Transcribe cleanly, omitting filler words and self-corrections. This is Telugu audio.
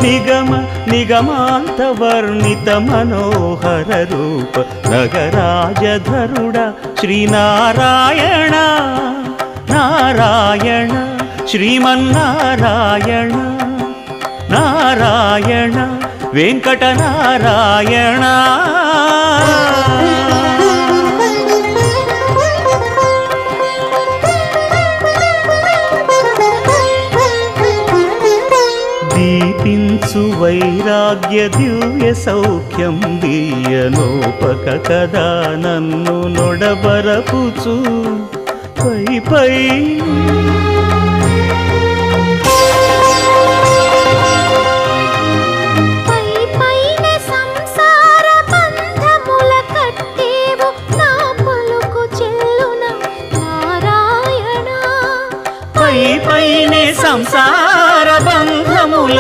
నిగమ నిగమాంత వర్ణిత మనోహర రూప నగరాజధరుడ శ్రీనారాయణ నారాయణ శ్రీమన్నారాయణ నారాయణ వెంకటనారాయణ దీపించు వైరాగ్య దివ్య సౌఖ్యం దీయనోపక కదా నన్ను నొడబరపుచు పై పై పైనే సంసార బంధముల